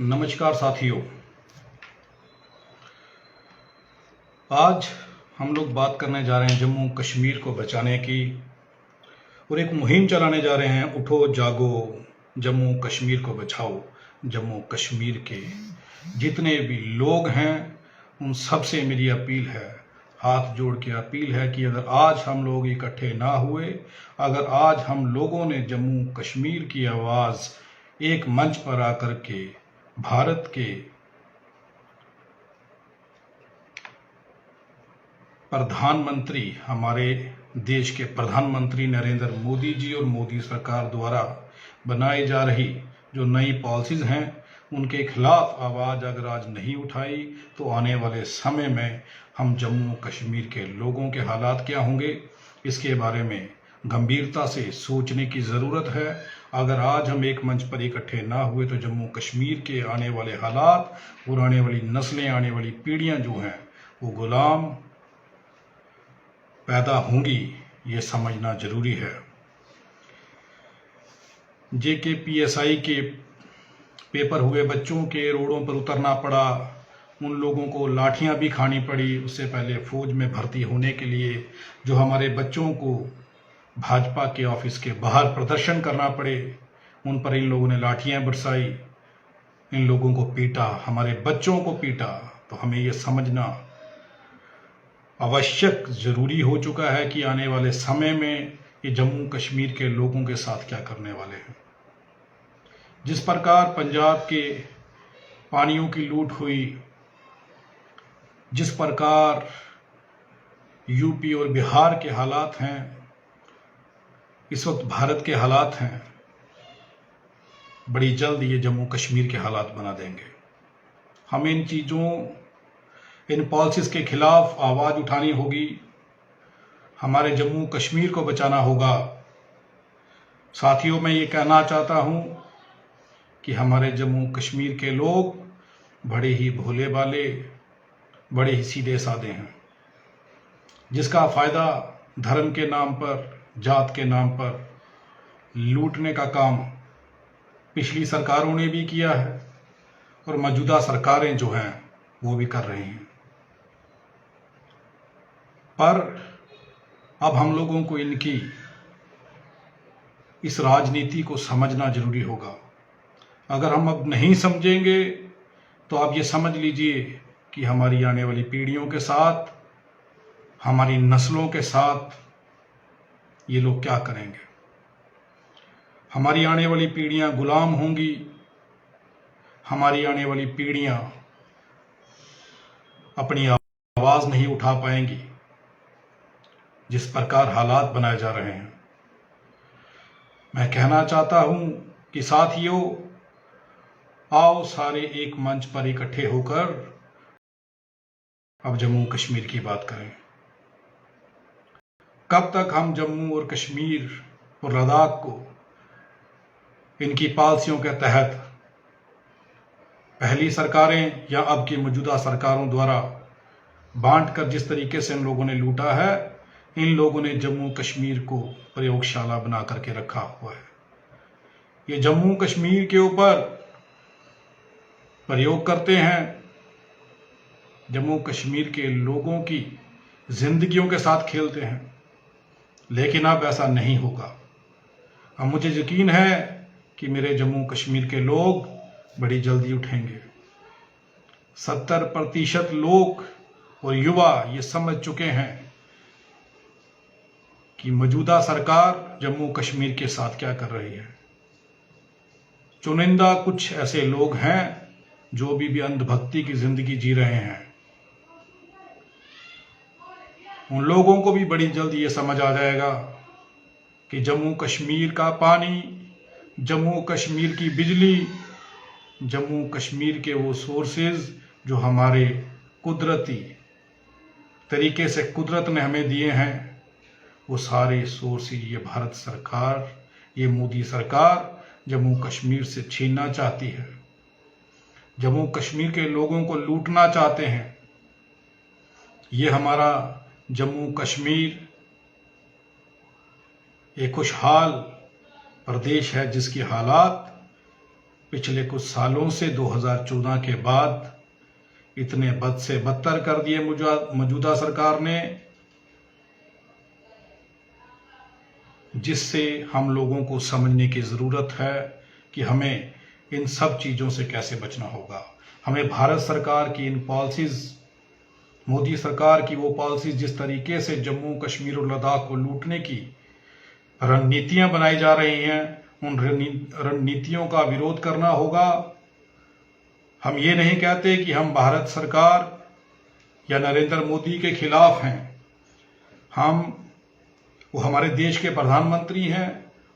नमस्कार साथियों, आज हम लोग बात करने जा रहे हैं जम्मू कश्मीर को बचाने की और एक मुहिम चलाने जा रहे हैं। उठो जागो, जम्मू कश्मीर को बचाओ। जम्मू कश्मीर के जितने भी लोग हैं उन सब से मेरी अपील है, हाथ जोड़ के अपील है कि अगर आज हम लोग इकट्ठे ना हुए, अगर आज हम लोगों ने जम्मू कश्मीर की आवाज़ एक मंच पर आकर के भारत के प्रधानमंत्री, हमारे देश के प्रधानमंत्री नरेंद्र मोदी जी और मोदी सरकार द्वारा बनाई जा रही जो नई पॉलिसीज़ हैं उनके खिलाफ आवाज़ अगर आज नहीं उठाई तो आने वाले समय में हम जम्मू कश्मीर के लोगों के हालात क्या होंगे, इसके बारे में गंभीरता से सोचने की ज़रूरत है। अगर आज हम एक मंच पर इकट्ठे ना हुए तो जम्मू कश्मीर के आने वाले हालात और आने वाली नस्लें, आने वाली पीढ़ियां जो हैं वो गुलाम पैदा होंगी, ये समझना जरूरी है। JKPSI के पेपर हुए, बच्चों के रोडों पर उतरना पड़ा, उन लोगों को लाठियां भी खानी पड़ी। उससे पहले फौज में भर्ती होने के लिए जो हमारे बच्चों को भाजपा के ऑफिस के बाहर प्रदर्शन करना पड़े, उन पर इन लोगों ने लाठियां बरसाई, इन लोगों को पीटा, हमारे बच्चों को पीटा। तो हमें ये समझना आवश्यक ज़रूरी हो चुका है कि आने वाले समय में ये जम्मू कश्मीर के लोगों के साथ क्या करने वाले हैं। जिस प्रकार पंजाब के पानियों की लूट हुई, जिस प्रकार यूपी और बिहार के हालात हैं, इस वक्त भारत के हालात हैं, बड़ी जल्द ये जम्मू कश्मीर के हालात बना देंगे। हमें इन चीज़ों, इन पॉलिसीज़ के खिलाफ आवाज़ उठानी होगी, हमारे जम्मू कश्मीर को बचाना होगा। साथियों, मैं ये कहना चाहता हूँ कि हमारे जम्मू कश्मीर के लोग बड़े ही भोले भाले, बड़े ही सीधे साधे हैं, जिसका फ़ायदा धर्म के नाम पर, जात के नाम पर लूटने का काम पिछली सरकारों ने भी किया है और मौजूदा सरकारें जो हैं वो भी कर रही हैं। पर अब हम लोगों को इनकी इस राजनीति को समझना जरूरी होगा। अगर हम अब नहीं समझेंगे तो आप ये समझ लीजिए कि हमारी आने वाली पीढ़ियों के साथ, हमारी नस्लों के साथ ये लोग क्या करेंगे। हमारी आने वाली पीढ़ियां गुलाम होंगी, हमारी आने वाली पीढ़ियां अपनी आवाज़ नहीं उठा पाएंगी। जिस प्रकार हालात बनाए जा रहे हैं, मैं कहना चाहता हूं कि साथियों, आओ सारे एक मंच पर इकट्ठे होकर अब जम्मू कश्मीर की बात करें। कब तक हम जम्मू और कश्मीर और लद्दाख को इनकी पॉलिसियों के तहत पहली सरकारें या अब की मौजूदा सरकारों द्वारा बांट कर जिस तरीके से इन लोगों ने लूटा है, इन लोगों ने जम्मू कश्मीर को प्रयोगशाला बना करके रखा हुआ है। ये जम्मू कश्मीर के ऊपर प्रयोग करते हैं, जम्मू कश्मीर के लोगों की जिंदगियों के साथ खेलते हैं। लेकिन अब ऐसा नहीं होगा। अब मुझे यकीन है कि मेरे जम्मू कश्मीर के लोग बड़ी जल्दी उठेंगे। 70% लोग और युवा ये समझ चुके हैं कि मौजूदा सरकार जम्मू कश्मीर के साथ क्या कर रही है। चुनिंदा कुछ ऐसे लोग हैं जो भी अंधभक्ति की जिंदगी जी रहे हैं। उन लोगों को भी बड़ी जल्द ये समझ आ जाएगा कि जम्मू कश्मीर का पानी, जम्मू कश्मीर की बिजली, जम्मू कश्मीर के वो सोर्सेज जो हमारे कुदरती तरीके से कुदरत ने हमें दिए हैं, वो सारे सोर्सेज ये भारत सरकार, ये मोदी सरकार जम्मू कश्मीर से छीनना चाहती है, जम्मू कश्मीर के लोगों को लूटना चाहते हैं। ये हमारा जम्मू कश्मीर एक खुशहाल प्रदेश है जिसकी हालात पिछले कुछ सालों से 2014 के बाद इतने बद से बदतर कर दिए मौजूदा सरकार ने, जिससे हम लोगों को समझने की ज़रूरत है कि हमें इन सब चीज़ों से कैसे बचना होगा। हमें भारत सरकार की इन पॉलिसीज़, मोदी सरकार की वो पॉलिसीज़ जिस तरीके से जम्मू कश्मीर और लद्दाख को लूटने की रणनीतियां बनाई जा रही हैं, उन रणनीतियों का विरोध करना होगा। हम ये नहीं कहते कि हम भारत सरकार या नरेंद्र मोदी के खिलाफ हैं। वो हमारे देश के प्रधानमंत्री हैं।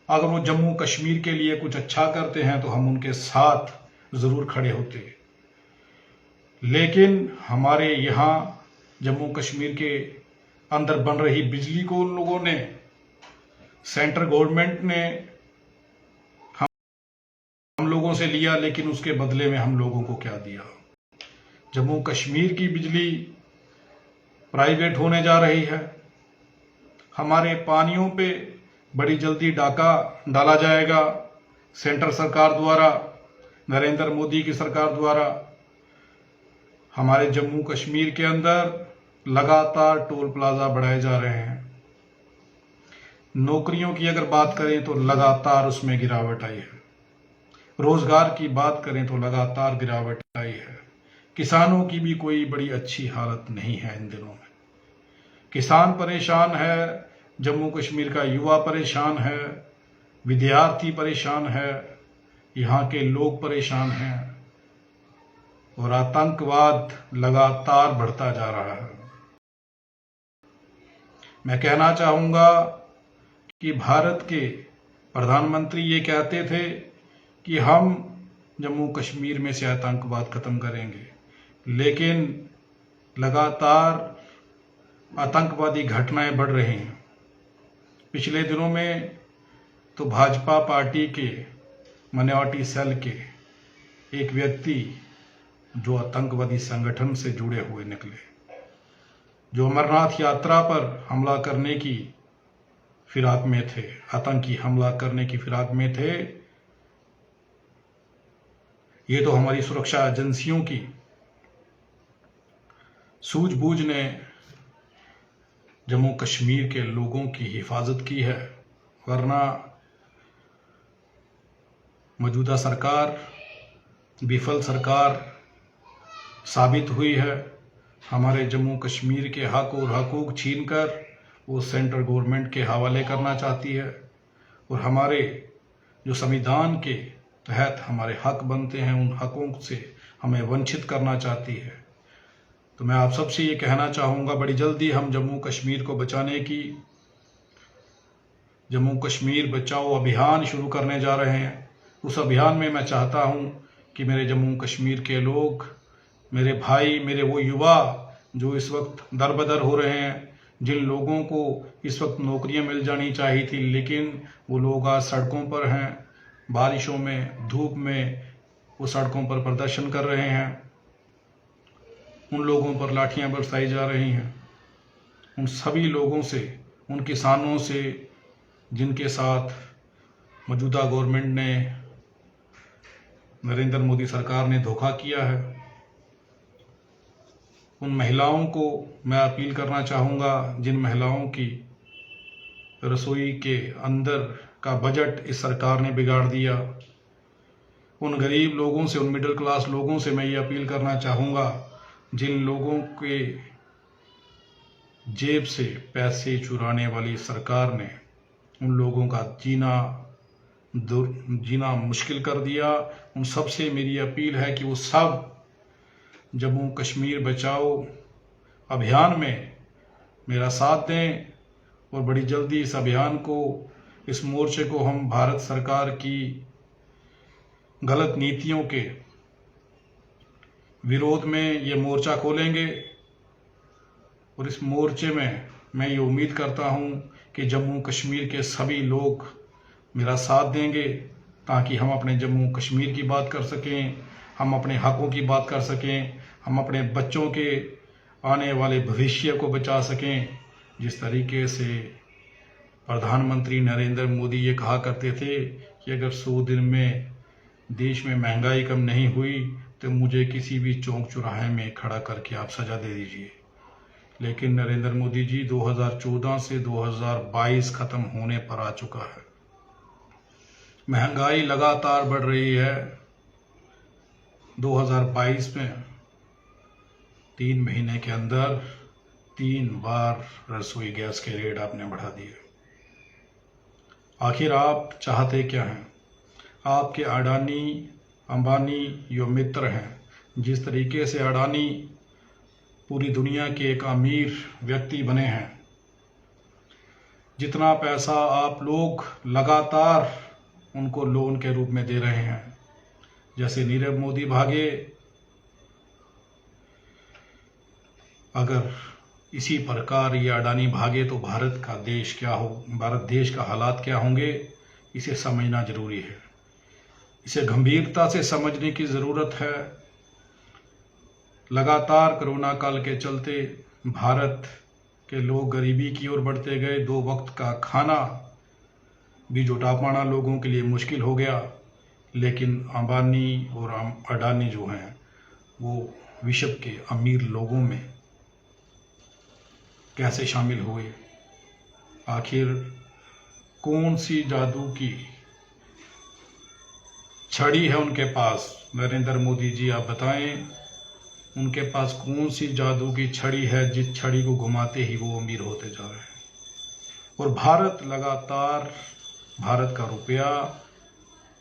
अगर वो जम्मू कश्मीर के लिए कुछ अच्छा करते हैं तो हम उनके साथ ज़रूर खड़े होते। लेकिन हमारे यहाँ जम्मू कश्मीर के अंदर बन रही बिजली को उन लोगों ने, सेंट्रल गवर्नमेंट ने हम लोगों से लिया, लेकिन उसके बदले में हम लोगों को क्या दिया? जम्मू कश्मीर की बिजली प्राइवेट होने जा रही है। हमारे पानियों पे बड़ी जल्दी डाका डाला जाएगा सेंट्रल सरकार द्वारा, नरेंद्र मोदी की सरकार द्वारा। हमारे जम्मू कश्मीर के अंदर लगातार टोल प्लाजा बढ़ाए जा रहे हैं। नौकरियों की अगर बात करें तो लगातार उसमें गिरावट आई है। रोजगार की बात करें तो लगातार गिरावट आई है। किसानों की भी कोई बड़ी अच्छी हालत नहीं है इन दिनों में। किसान परेशान है, जम्मू कश्मीर का युवा परेशान है, विद्यार्थी परेशान है, यहाँ के लोग परेशान हैं और आतंकवाद लगातार बढ़ता जा रहा है। मैं कहना चाहूँगा कि भारत के प्रधानमंत्री ये कहते थे कि हम जम्मू कश्मीर में से आतंकवाद खत्म करेंगे, लेकिन लगातार आतंकवादी घटनाएं बढ़ रही हैं। पिछले दिनों में तो भाजपा पार्टी के माइनॉरिटी सेल के एक व्यक्ति जो आतंकवादी संगठन से जुड़े हुए निकले, जो अमरनाथ यात्रा पर हमला करने की फिराक में थे, आतंकी हमला करने की फिराक में थे। ये तो हमारी सुरक्षा एजेंसियों की सूझबूझ ने जम्मू कश्मीर के लोगों की हिफाजत की है, वरना मौजूदा सरकार विफल सरकार साबित हुई है। हमारे जम्मू कश्मीर के हक और हकूक छीनकर वो सेंट्रल गवर्नमेंट के हवाले करना चाहती है और हमारे जो संविधान के तहत हमारे हक बनते हैं, उन हकों से हमें वंचित करना चाहती है। तो मैं आप सबसे ये कहना चाहूँगा, बड़ी जल्दी हम जम्मू कश्मीर को बचाने की जम्मू कश्मीर बचाओ अभियान शुरू करने जा रहे हैं। उस अभियान में मैं चाहता हूँ कि मेरे जम्मू कश्मीर के लोग, मेरे भाई, मेरे वो युवा जो इस वक्त दरबदर हो रहे हैं, जिन लोगों को इस वक्त नौकरियां मिल जानी चाहिए थी, लेकिन वो लोग आज सड़कों पर हैं, बारिशों में, धूप में वो सड़कों पर प्रदर्शन कर रहे हैं। उन लोगों पर लाठियां बरसाई जा रही हैं। उन सभी लोगों से, उन किसानों से जिनके साथ मौजूदा गवर्नमेंट ने, नरेंद्र मोदी सरकार ने धोखा किया है, उन महिलाओं को मैं अपील करना चाहूँगा, जिन महिलाओं की रसोई के अंदर का बजट इस सरकार ने बिगाड़ दिया। उन गरीब लोगों से, उन मिडिल क्लास लोगों से मैं ये अपील करना चाहूँगा, जिन लोगों के जेब से पैसे चुराने वाली सरकार ने उन लोगों का जीना मुश्किल कर दिया। उन सब से मेरी अपील है कि वो सब जम्मू कश्मीर बचाओ अभियान में मेरा साथ दें और बड़ी जल्दी इस अभियान को, इस मोर्चे को हम भारत सरकार की गलत नीतियों के विरोध में ये मोर्चा खोलेंगे। और इस मोर्चे में मैं ये उम्मीद करता हूँ कि जम्मू कश्मीर के सभी लोग मेरा साथ देंगे, ताकि हम अपने जम्मू कश्मीर की बात कर सकें, हम अपने हकों की बात कर सकें, हम अपने बच्चों के आने वाले भविष्य को बचा सकें। जिस तरीके से प्रधानमंत्री नरेंद्र मोदी ये कहा करते थे कि अगर 100 दिन में देश में महंगाई कम नहीं हुई तो मुझे किसी भी चौक चौराहे में खड़ा करके आप सजा दे दीजिए। लेकिन नरेंद्र मोदी जी 2014 से 2022 खत्म होने पर आ चुका है। महंगाई लगातार बढ़ रही है। 2022 में 3 महीने के अंदर 3 बार रसोई गैस के रेट आपने बढ़ा दिए। आखिर आप चाहते क्या हैं? आपके अडानी अंबानी जो मित्र हैं, जिस तरीके से अडानी पूरी दुनिया के एक अमीर व्यक्ति बने हैं, जितना पैसा आप लोग लगातार उनको लोन के रूप में दे रहे हैं, जैसे नीरव मोदी भागे, अगर इसी प्रकार ये अडानी भागे तो भारत देश का हालात क्या होंगे, इसे समझना जरूरी है। इसे गंभीरता से समझने की ज़रूरत है। लगातार कोरोना काल के चलते भारत के लोग गरीबी की ओर बढ़ते गए। 2 वक्त का खाना भी जुटा पाना लोगों के लिए मुश्किल हो गया। लेकिन अंबानी और अडानी जो हैं वो विश्व के अमीर लोगों में कैसे शामिल हुए? आखिर कौन सी जादू की छड़ी है उनके पास? नरेंद्र मोदी जी आप बताएं, उनके पास कौन सी जादू की छड़ी है जिस छड़ी को घुमाते ही वो अमीर होते जा रहे हैं? और भारत का रुपया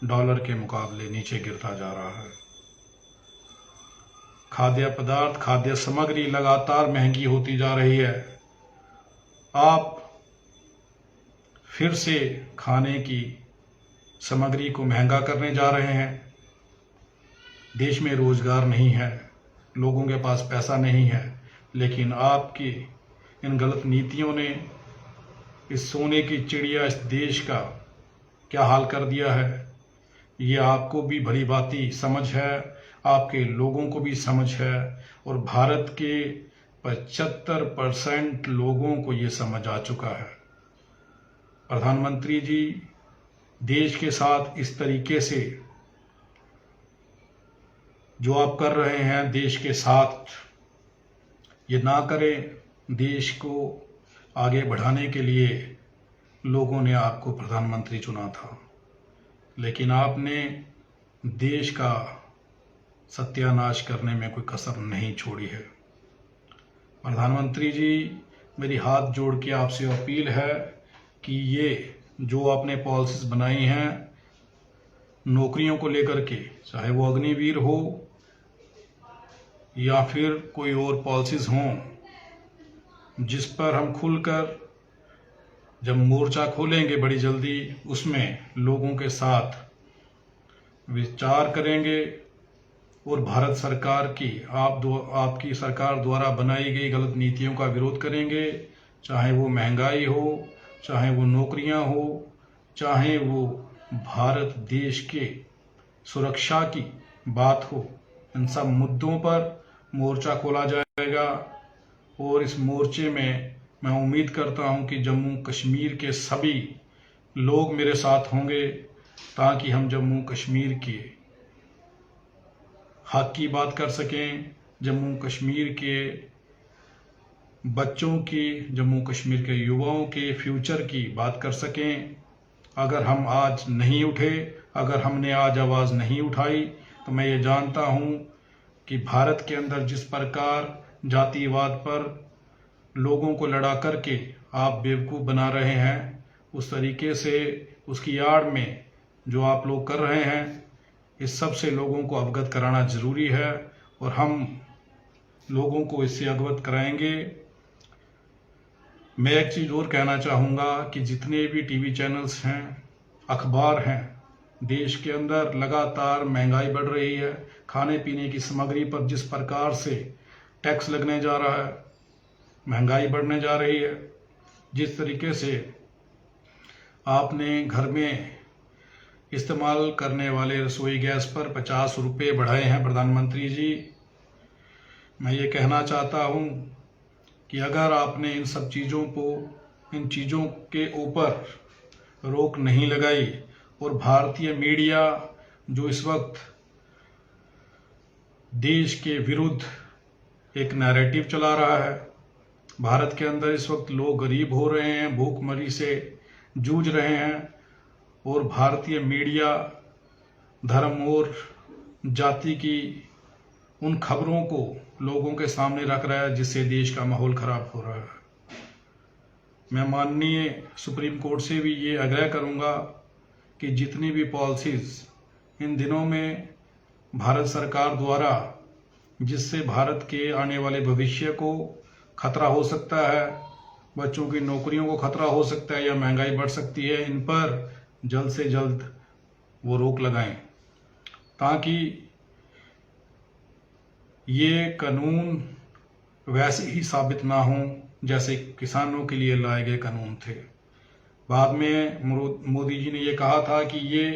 डॉलर के मुकाबले नीचे गिरता जा रहा है। खाद्य पदार्थ, खाद्य सामग्री लगातार महंगी होती जा रही है। आप फिर से खाने की सामग्री को महंगा करने जा रहे हैं। देश में रोजगार नहीं है, लोगों के पास पैसा नहीं है, लेकिन आपकी इन गलत नीतियों ने इस सोने की चिड़िया इस देश का क्या हाल कर दिया है। ये आपको भी भली भांति समझ है, आपके लोगों को भी समझ है, और भारत के 75% लोगों को ये समझ आ चुका है। प्रधानमंत्री जी, देश के साथ इस तरीके से जो आप कर रहे हैं, देश के साथ ये ना करें। देश को आगे बढ़ाने के लिए लोगों ने आपको प्रधानमंत्री चुना था, लेकिन आपने देश का सत्यानाश करने में कोई कसर नहीं छोड़ी है। प्रधानमंत्री जी, मेरी हाथ जोड़ के आपसे अपील है कि ये जो आपने पॉलिसीज बनाई हैं नौकरियों को लेकर के, चाहे वो अग्निवीर हो या फिर कोई और पॉलिसीज हों, जिस पर हम खुलकर जब मोर्चा खोलेंगे बड़ी जल्दी, उसमें लोगों के साथ विचार करेंगे और भारत सरकार की आपकी सरकार द्वारा बनाई गई गलत नीतियों का विरोध करेंगे। चाहे वो महंगाई हो, चाहे वो नौकरियां हो, चाहे वो भारत देश के सुरक्षा की बात हो, इन सब मुद्दों पर मोर्चा खोला जाएगा। और इस मोर्चे में मैं उम्मीद करता हूं कि जम्मू कश्मीर के सभी लोग मेरे साथ होंगे, ताकि हम जम्मू कश्मीर के हक की बात कर सकें, जम्मू कश्मीर के बच्चों की, जम्मू कश्मीर के युवाओं के फ्यूचर की बात कर सकें। अगर हम आज नहीं उठे, अगर हमने आज आवाज़ नहीं उठाई, तो मैं ये जानता हूँ कि भारत के अंदर जिस प्रकार जातिवाद पर लोगों को लड़ा करके आप बेवकूफ़ बना रहे हैं, उस तरीके से उसकी आड़ में जो आप लोग कर रहे हैं, इस सब से लोगों को अवगत कराना ज़रूरी है। और हम लोगों को इससे अवगत कराएंगे। मैं एक चीज़ और कहना चाहूँगा कि जितने भी टीवी चैनल्स हैं, अखबार हैं, देश के अंदर लगातार महंगाई बढ़ रही है। खाने पीने की सामग्री पर जिस प्रकार से टैक्स लगने जा रहा है, महंगाई बढ़ने जा रही है। जिस तरीके से आपने घर में इस्तेमाल करने वाले रसोई गैस पर 50 रुपये बढ़ाए हैं प्रधानमंत्री जी, मैं ये कहना चाहता हूँ कि अगर आपने इन सब चीज़ों के ऊपर रोक नहीं लगाई और भारतीय मीडिया जो इस वक्त देश के विरुद्ध एक नैरेटिव चला रहा है। भारत के अंदर इस वक्त लोग गरीब हो रहे हैं, भूखमरी से जूझ रहे हैं, और भारतीय मीडिया धर्म और जाति की उन खबरों को लोगों के सामने रख रहा है जिससे देश का माहौल खराब हो रहा है। मैं माननीय सुप्रीम कोर्ट से भी ये आग्रह करूंगा कि जितनी भी पॉलिसीज इन दिनों में भारत सरकार द्वारा, जिससे भारत के आने वाले भविष्य को खतरा हो सकता है, बच्चों की नौकरियों को खतरा हो सकता है या महंगाई बढ़ सकती है, इन पर जल्द से जल्द वो रोक लगाएं, ताकि ये कानून वैसे ही साबित ना हो जैसे किसानों के लिए लाए गए कानून थे। बाद में मोदी जी ने ये कहा था कि ये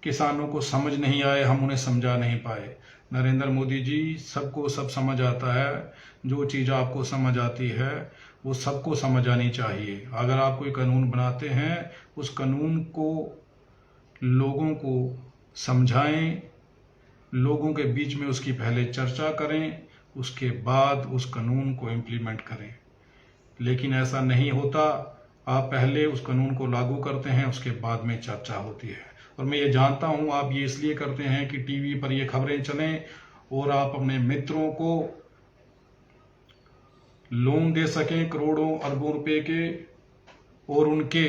किसानों को समझ नहीं आए, हम उन्हें समझा नहीं पाए। नरेंद्र मोदी जी, सबको सब समझ आता है। जो चीज़ आपको समझ आती है वो सबको समझ आनी चाहिए। अगर आप कोई कानून बनाते हैं, उस कानून को लोगों को समझाएं, लोगों के बीच में उसकी पहले चर्चा करें, उसके बाद उस कानून को इम्प्लीमेंट करें। लेकिन ऐसा नहीं होता, आप पहले उस कानून को लागू करते हैं, उसके बाद में चर्चा होती है। और मैं ये जानता हूं आप ये इसलिए करते हैं कि टीवी पर ये खबरें चलें और आप अपने मित्रों को लोन दे सकें करोड़ों अरबों रुपए के, और उनके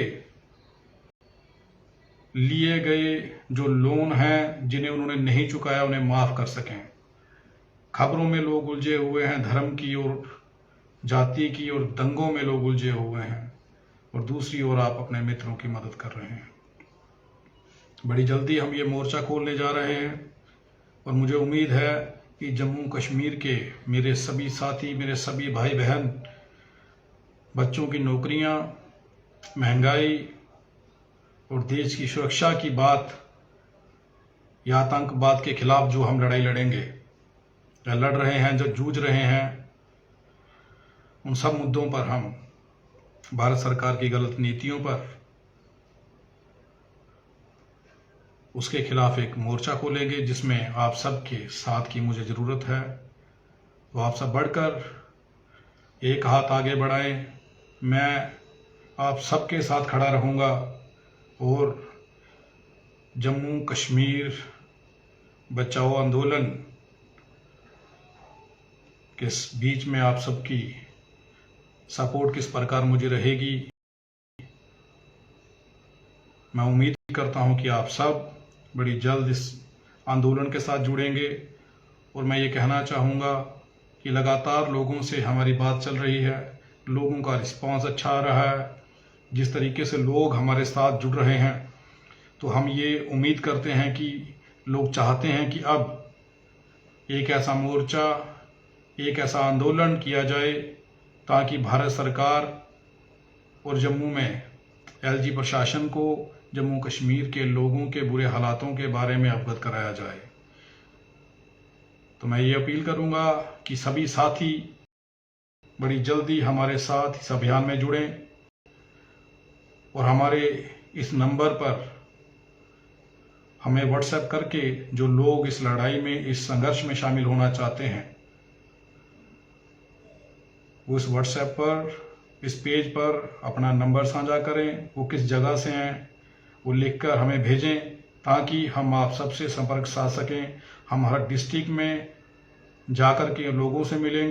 लिए गए जो लोन हैं जिन्हें उन्होंने नहीं चुकाया उन्हें माफ कर सकें। खबरों में लोग उलझे हुए हैं, धर्म की और जाति की, और दंगों में लोग उलझे हुए हैं, और दूसरी ओर आप अपने मित्रों की मदद कर रहे हैं। बड़ी जल्दी हम ये मोर्चा खोलने जा रहे हैं, और मुझे उम्मीद है कि जम्मू कश्मीर के मेरे सभी साथी, मेरे सभी भाई बहन, बच्चों की नौकरियां, महंगाई और देश की सुरक्षा की बात या आतंकवाद के खिलाफ जो हम लड़ाई लड़ेंगे या लड़ रहे हैं, जो जूझ रहे हैं, उन सब मुद्दों पर हम भारत सरकार की गलत नीतियों पर उसके खिलाफ एक मोर्चा खोलेंगे, जिसमें आप सबके साथ की मुझे ज़रूरत है। तो आप सब बढ़कर एक हाथ आगे बढ़ाएं। मैं आप सबके साथ खड़ा रहूँगा, और जम्मू कश्मीर बचाओ आंदोलन के बीच में आप सबकी सपोर्ट किस प्रकार मुझे रहेगी, मैं उम्मीद करता हूं कि आप सब बड़ी जल्द इस आंदोलन के साथ जुड़ेंगे। और मैं ये कहना चाहूँगा कि लगातार लोगों से हमारी बात चल रही है, लोगों का रिस्पांस अच्छा आ रहा है। जिस तरीके से लोग हमारे साथ जुड़ रहे हैं, तो हम ये उम्मीद करते हैं कि लोग चाहते हैं कि अब एक ऐसा मोर्चा, एक ऐसा आंदोलन किया जाए ताकि भारत सरकार और जम्मू में एलजी प्रशासन को जम्मू कश्मीर के लोगों के बुरे हालातों के बारे में अवगत कराया जाए। तो मैं ये अपील करूंगा कि सभी साथी बड़ी जल्दी हमारे साथ इस अभियान में जुड़ें, और हमारे इस नंबर पर हमें व्हाट्सएप करके जो लोग इस लड़ाई में, इस संघर्ष में शामिल होना चाहते हैं, वो इस व्हाट्सएप पर, इस पेज पर अपना नंबर साझा करें। वो किस जगह से हैं वो लिखकर हमें भेजें, ताकि हम आप सबसे संपर्क साध सकें। हम हर डिस्ट्रिक्ट में जाकर के लोगों से मिलेंगे।